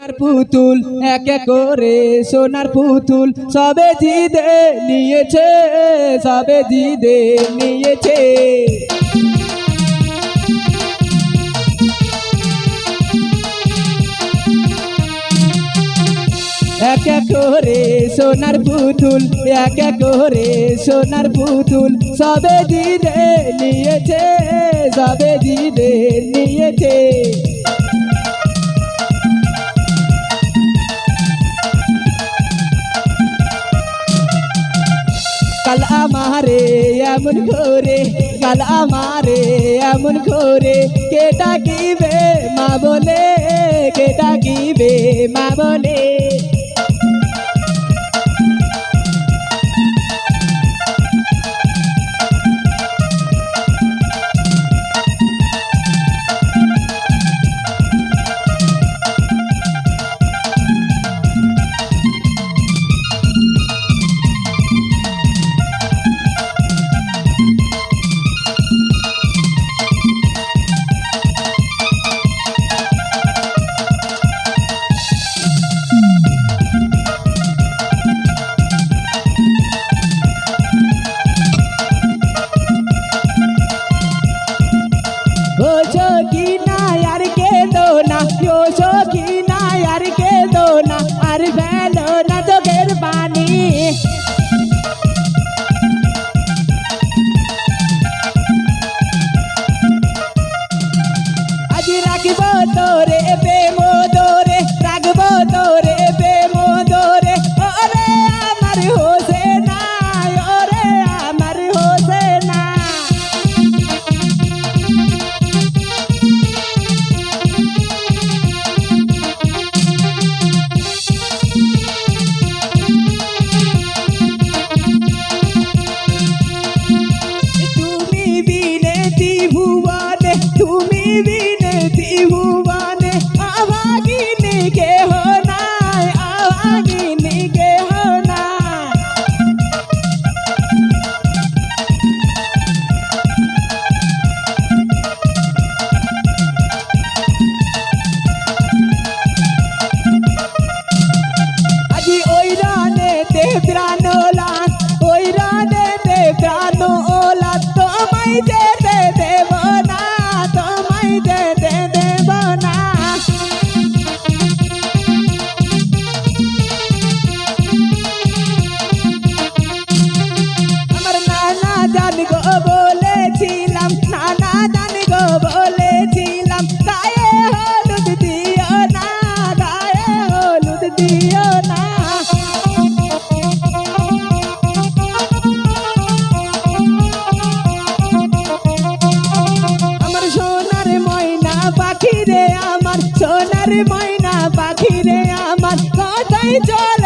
সোনার পুতুল এক এক করে সোনার পুতুল সবে জিদে নিয়েছে, সবে জিদে নিয়েছে। এক এক করে সোনার পুতুল এক এক করে সোনার পুতুল সবে জিদে নিয়েছে, সবে জিদে নিয়েছে। কাল আমারে এমন করে, কাল আমারে এমন করে কে ডাকিবে মা বলে, কে ডাকিবে মা বলে। ओ सखीना यार के दो ना, यो सखीना यार के दो ना, अरे फैलो ना तो गिर पानी। आज राखबो तोरे प्रेमो दोरे, राखबो तोरे प्रेमो दोरे, ओरे आमार होसे ना, ओरे आमार होसे ना। তুমি বিনে ত্রিভুবনে আভাগিনী কেহ নাই, আভাগিনী কেহ নাই। আজি ওই রানেতে প্রাণ ওলাদ, ওই রানেতে প্রাণ ওলাদ তোমায় যেতে দেব না, তোমায় যেতে দেব না। আমার নানা জান গো বলেছিলাম, নানা জান গো বলেছিলাম, গায়ে হলুদ দিও না, গায়ে হলুদ দিও না। আমার সোনার ময়না পাখি রে, আমার সোনার ময়না পাখি রে, আমার কথাই চল